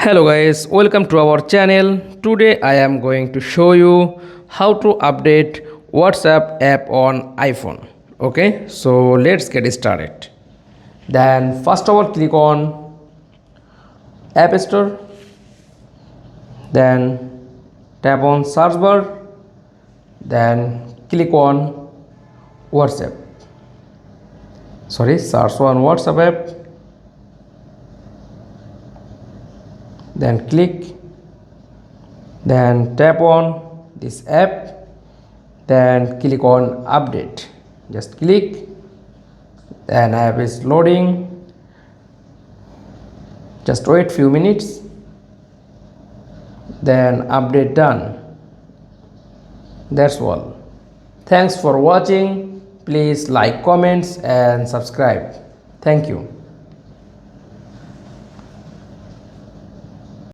Hello guys, welcome to our channel. Today I am going to show you how to update WhatsApp app on iPhone. Okay, so let's get started. Then first of all click on App Store. Then tap on search bar. Then click on WhatsApp. Search on WhatsApp app. Then click, then tap on this app, then click on update. Just click, then app is loading. Just wait few minutes, then update done. That's all. Thanks for watching. Please like, comments and subscribe. Thank you.